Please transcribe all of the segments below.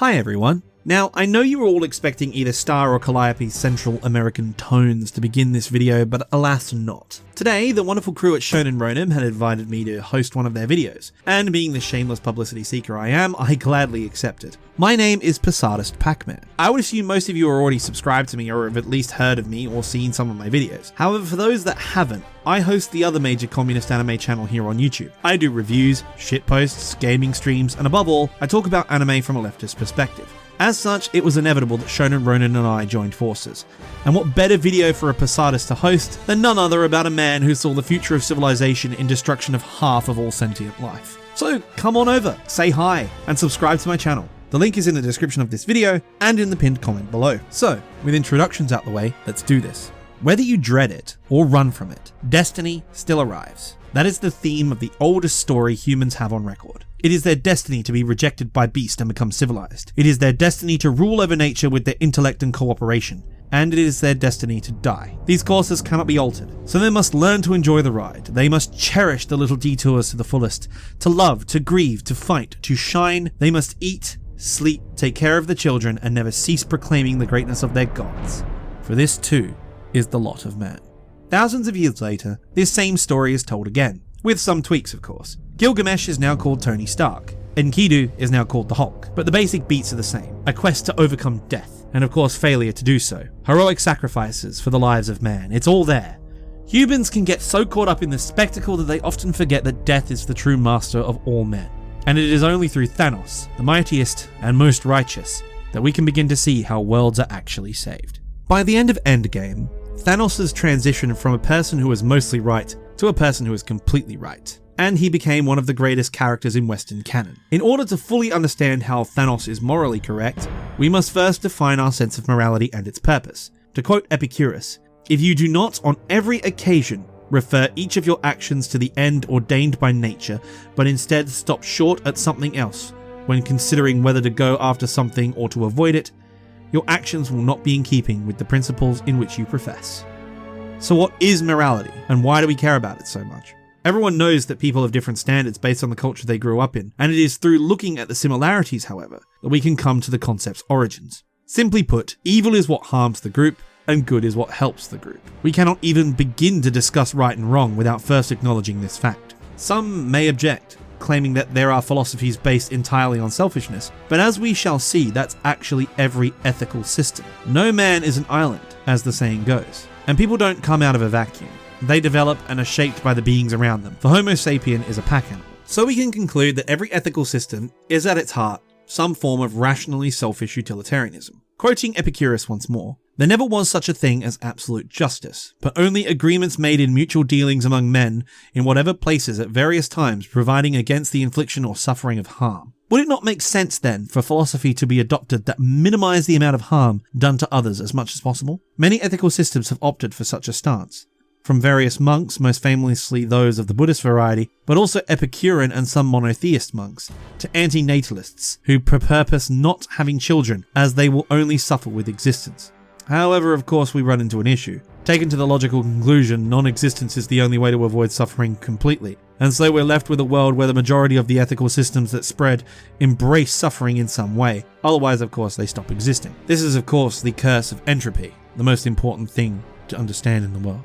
Hi everyone. Now, I know you were all expecting either Star or Calliope's Central American tones to begin this video, but alas not. Today, the wonderful crew at Shonen Ronin had invited me to host one of their videos, and being the shameless publicity seeker I am, I gladly accepted. My name is Posadist Pacman. I would assume most of you are already subscribed to me or have at least heard of me or seen some of my videos. However, for those that haven't, I host the other major communist anime channel here on YouTube. I do reviews, shitposts, gaming streams, and above all, I talk about anime from a leftist perspective. As such, it was inevitable that Shonen Ronin and I joined forces. And what better video for a Posadist to host than none other about a man who saw the future of civilization in destruction of half of all sentient life. So come on over, say hi, and subscribe to my channel. The link is in the description of this video and in the pinned comment below. So, with introductions out the way, let's do this. Whether you dread it or run from it, destiny still arrives. That is the theme of the oldest story humans have on record. It is their destiny to be rejected by beast and become civilized. It is their destiny to rule over nature with their intellect and cooperation. And it is their destiny to die. These courses cannot be altered, so they must learn to enjoy the ride. They must cherish the little detours to the fullest. To love, to grieve, to fight, to shine. They must eat, sleep, take care of the children, and never cease proclaiming the greatness of their gods. For this too is the lot of man. Thousands of years later, this same story is told again, with some tweaks of course. Gilgamesh is now called Tony Stark, Enkidu is now called the Hulk, but the basic beats are the same, a quest to overcome death, and of course failure to do so. Heroic sacrifices for the lives of man, it's all there. Humans can get so caught up in the spectacle that they often forget that death is the true master of all men. And it is only through Thanos, the mightiest and most righteous, that we can begin to see how worlds are actually saved. By the end of Endgame, Thanos has transitioned from a person who was mostly right to a person who is completely right, and he became one of the greatest characters in Western canon. In order to fully understand how Thanos is morally correct, we must first define our sense of morality and its purpose. To quote Epicurus, "If you do not on every occasion refer each of your actions to the end ordained by nature, but instead stop short at something else, when considering whether to go after something or to avoid it, your actions will not be in keeping with the principles in which you profess." So what is morality, and why do we care about it so much? Everyone knows that people have different standards based on the culture they grew up in, and it is through looking at the similarities, however, that we can come to the concept's origins. Simply put, evil is what harms the group, and good is what helps the group. We cannot even begin to discuss right and wrong without first acknowledging this fact. Some may object, claiming that there are philosophies based entirely on selfishness, but as we shall see, that's actually every ethical system. No man is an island, as the saying goes, and people don't come out of a vacuum. They develop and are shaped by the beings around them, for Homo sapien is a pack animal. So we can conclude that every ethical system is at its heart some form of rationally selfish utilitarianism. Quoting Epicurus once more, "There never was such a thing as absolute justice, but only agreements made in mutual dealings among men in whatever places at various times providing against the infliction or suffering of harm." Would it not make sense then for philosophy to be adopted that minimize the amount of harm done to others as much as possible? Many ethical systems have opted for such a stance. From various monks, most famously those of the Buddhist variety, but also Epicurean and some monotheist monks, to anti-natalists who purpose not having children as they will only suffer with existence. However, of course, we run into an issue. Taken to the logical conclusion, non-existence is the only way to avoid suffering completely, and so we're left with a world where the majority of the ethical systems that spread embrace suffering in some way, otherwise of course they stop existing. This is of course the curse of entropy, the most important thing to understand in the world.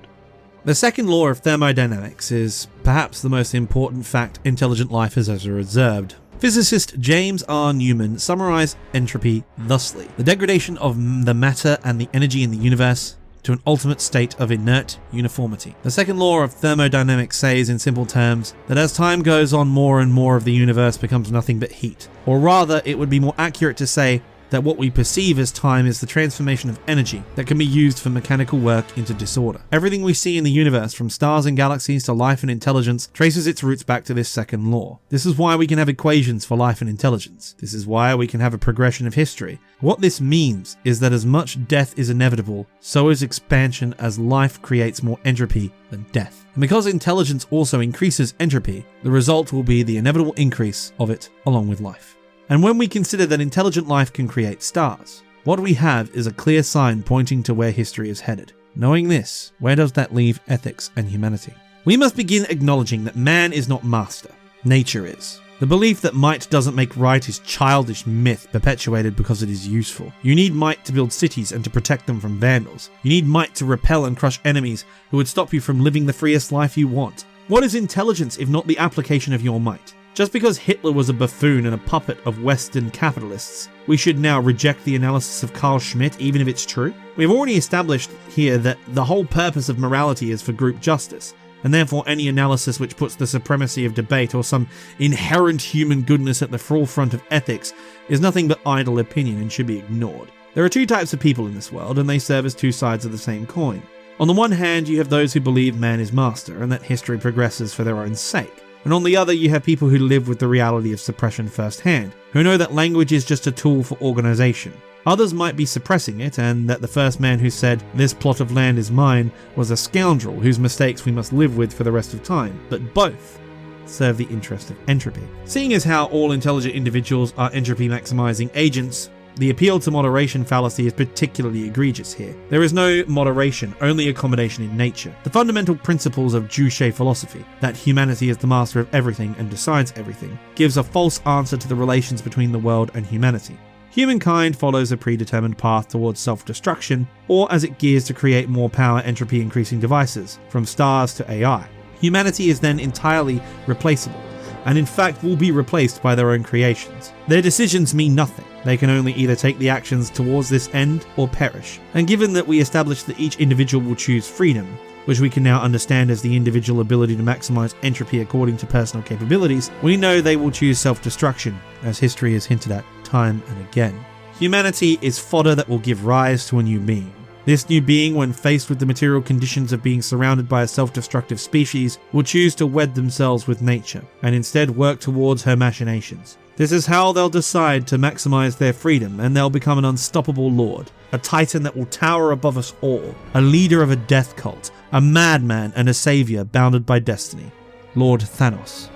The second law of thermodynamics is perhaps the most important fact intelligent life has ever observed. Physicist James R. Newman summarized entropy thusly: the degradation of the matter and the energy in the universe to an ultimate state of inert uniformity. The second law of thermodynamics says in simple terms that as time goes on, more and more of the universe becomes nothing but heat. Or rather, it would be more accurate to say that what we perceive as time is the transformation of energy that can be used for mechanical work into disorder. Everything we see in the universe, from stars and galaxies to life and intelligence, traces its roots back to this second law. This is why we can have equations for life and intelligence. This is why we can have a progression of history. What this means is that as much death is inevitable, so is expansion, as life creates more entropy than death. And because intelligence also increases entropy, the result will be the inevitable increase of it along with life. And when we consider that intelligent life can create stars, what we have is a clear sign pointing to where history is headed. Knowing this, where does that leave ethics and humanity? We must begin acknowledging that man is not master, nature is. The belief that might doesn't make right is childish myth perpetuated because it is useful. You need might to build cities and to protect them from vandals. You need might to repel and crush enemies who would stop you from living the freest life you want. What is intelligence if not the application of your might? Just because Hitler was a buffoon and a puppet of Western capitalists, we should now reject the analysis of Carl Schmitt even if it's true? We've already established here that the whole purpose of morality is for group justice, and therefore any analysis which puts the supremacy of debate or some inherent human goodness at the forefront of ethics is nothing but idle opinion and should be ignored. There are two types of people in this world, and they serve as two sides of the same coin. On the one hand, you have those who believe man is master and that history progresses for their own sake. And on the other, you have people who live with the reality of suppression firsthand, who know that language is just a tool for organization. Others might be suppressing it, and that the first man who said, "This plot of land is mine," was a scoundrel whose mistakes we must live with for the rest of time. But both serve the interest of entropy. Seeing as how all intelligent individuals are entropy maximizing agents, the appeal to moderation fallacy is particularly egregious here. There is no moderation, only accommodation in nature. The fundamental principles of Juche philosophy, that humanity is the master of everything and decides everything, gives a false answer to the relations between the world and humanity. Humankind follows a predetermined path towards self-destruction, or as it gears to create more power entropy-increasing devices, from stars to AI. Humanity is then entirely replaceable, and in fact will be replaced by their own creations. Their decisions mean nothing. They can only either take the actions towards this end or perish. And given that we established that each individual will choose freedom, which we can now understand as the individual ability to maximize entropy according to personal capabilities, we know they will choose self-destruction, as history has hinted at time and again. Humanity is fodder that will give rise to a new being. This new being, when faced with the material conditions of being surrounded by a self-destructive species, will choose to wed themselves with nature, and instead work towards her machinations. This is how they'll decide to maximize their freedom, and they'll become an unstoppable lord, a titan that will tower above us all, a leader of a death cult, a madman and a savior bounded by destiny. Lord Thanos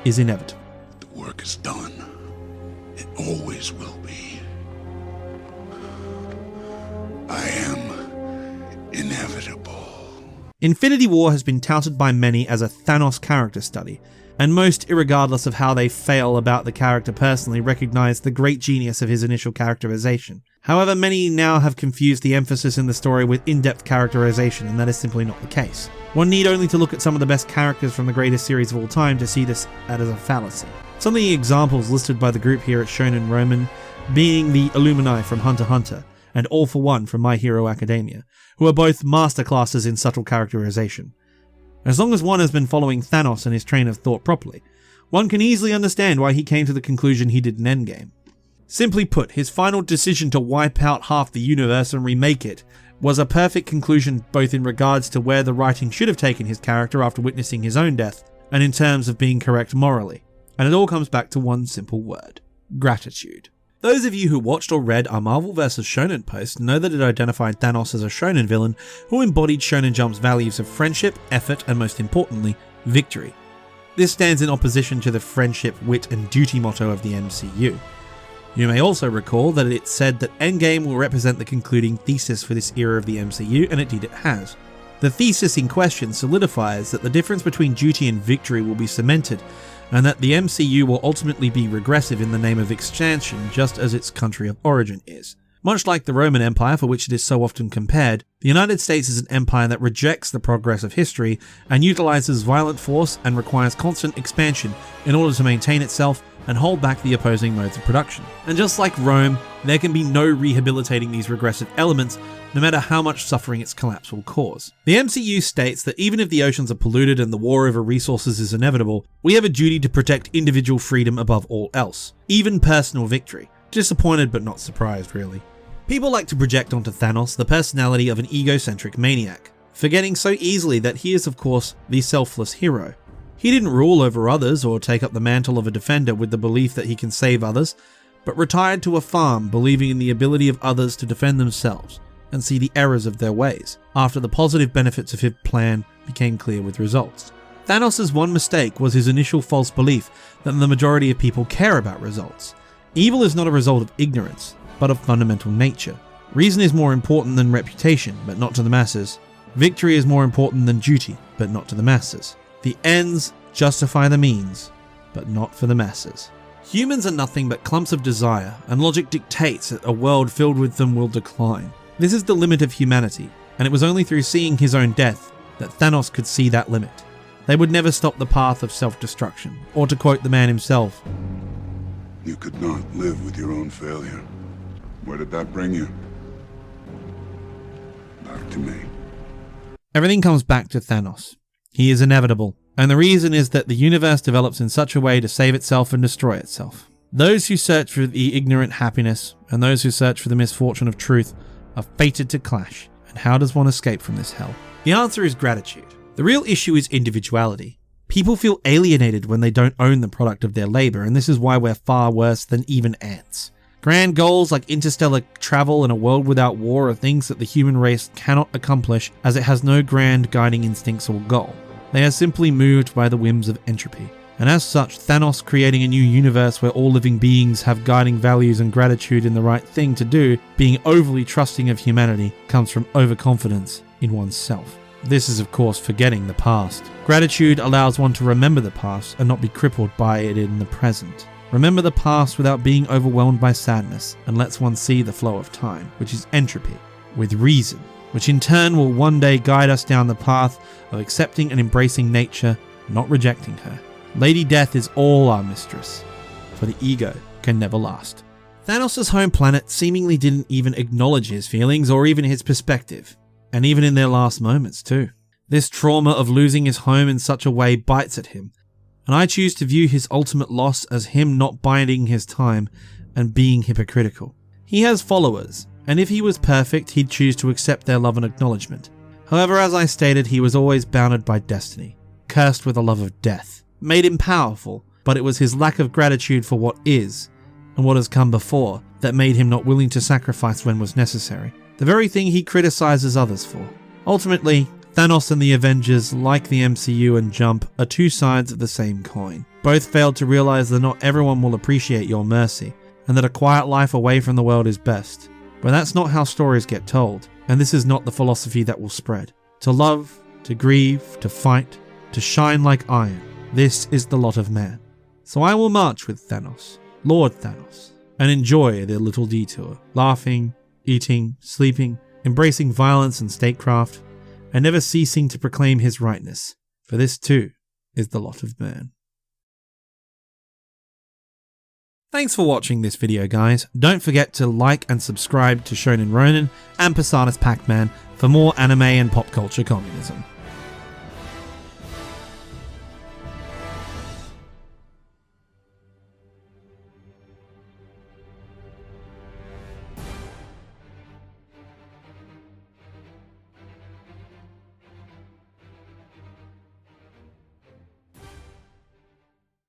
is inevitable. The work is done. It always will be. I am inevitable. Infinity War has been touted by many as a Thanos character study, and most, irregardless of how they fail about the character personally, recognize the great genius of his initial characterization. However, many now have confused the emphasis in the story with in-depth characterization, and that is simply not the case. One need only to look at some of the best characters from the greatest series of all time to see this as a fallacy. Some of the examples listed by the group here at Shonen Roman being the Illuminati from Hunter x Hunter, and All for One from My Hero Academia, who are both masterclasses in subtle characterization. As long as one has been following Thanos and his train of thought properly, one can easily understand why he came to the conclusion he did in Endgame. Simply put, his final decision to wipe out half the universe and remake it was a perfect conclusion both in regards to where the writing should have taken his character after witnessing his own death, and in terms of being correct morally. And it all comes back to one simple word: gratitude. Those of you who watched or read our Marvel vs. Shonen post know that it identified Thanos as a shonen villain who embodied Shonen Jump's values of friendship, effort, and most importantly, victory. This stands in opposition to the friendship, wit, and duty motto of the MCU. You may also recall that it said that Endgame will represent the concluding thesis for this era of the MCU, and indeed it has. The thesis in question solidifies that the difference between duty and victory will be cemented, and that the MCU will ultimately be regressive in the name of expansion, just as its country of origin is. Much like the Roman Empire, for which it is so often compared, the United States is an empire that rejects the progress of history and utilizes violent force and requires constant expansion in order to maintain itself and hold back the opposing modes of production. And just like Rome, there can be no rehabilitating these regressive elements, no matter how much suffering its collapse will cause. The MCU states that even if the oceans are polluted and the war over resources is inevitable, we have a duty to protect individual freedom above all else, even personal victory. Disappointed but not surprised, really. People like to project onto Thanos the personality of an egocentric maniac, forgetting so easily that he is of course the selfless hero. He didn't rule over others or take up the mantle of a defender with the belief that he can save others, but retired to a farm believing in the ability of others to defend themselves and see the errors of their ways, after the positive benefits of his plan became clear with results. Thanos' one mistake was his initial false belief that the majority of people care about results. Evil is not a result of ignorance, but of fundamental nature. Reason is more important than reputation, but not to the masses. Victory is more important than duty, but not to the masses. The ends justify the means, but not for the masses. Humans are nothing but clumps of desire, and logic dictates that a world filled with them will decline. This is the limit of humanity, and it was only through seeing his own death that Thanos could see that limit. They would never stop the path of self-destruction, or to quote the man himself, You could not live with your own failure. Where did that bring you? Back to me. Everything comes back to Thanos. He is inevitable, and the reason is that the universe develops in such a way to save itself and destroy itself. Those who search for the ignorant happiness, and those who search for the misfortune of truth, are fated to clash, and how does one escape from this hell? The answer is gratitude. The real issue is individuality. People feel alienated when they don't own the product of their labour, and this is why we're far worse than even ants. Grand goals like interstellar travel and a world without war are things that the human race cannot accomplish, as it has no grand guiding instincts or goal. They are simply moved by the whims of entropy. And as such, Thanos creating a new universe where all living beings have guiding values and gratitude in the right thing to do, being overly trusting of humanity, comes from overconfidence in oneself. This is of course forgetting the past. Gratitude allows one to remember the past and not be crippled by it in the present. Remember the past without being overwhelmed by sadness, and lets one see the flow of time, which is entropy, with reason, which in turn will one day guide us down the path of accepting and embracing nature, not rejecting her. Lady Death is all our mistress, for the ego can never last. Thanos' home planet seemingly didn't even acknowledge his feelings or even his perspective, and even in their last moments too. This trauma of losing his home in such a way bites at him, and I choose to view his ultimate loss as him not biding his time and being hypocritical. He has followers, and if he was perfect, he'd choose to accept their love and acknowledgement. However, as I stated, he was always bounded by destiny, cursed with a love of death. Made him powerful, but it was his lack of gratitude for what is, and what has come before, that made him not willing to sacrifice when was necessary. The very thing he criticizes others for. Ultimately, Thanos and the Avengers, like the MCU and Jump, are two sides of the same coin. Both failed to realize that not everyone will appreciate your mercy, and that a quiet life away from the world is best. But that's not how stories get told, and this is not the philosophy that will spread. To love, to grieve, to fight, to shine like iron. This is the lot of man. So I will march with Thanos, Lord Thanos, and enjoy their little detour, laughing, eating, sleeping, embracing violence and statecraft, and never ceasing to proclaim his rightness, for this too is the lot of man. Thanks for watching this video, guys. Don't forget to like and subscribe to Shonen Ronin and Posadist Pacman for more anime and pop culture communism.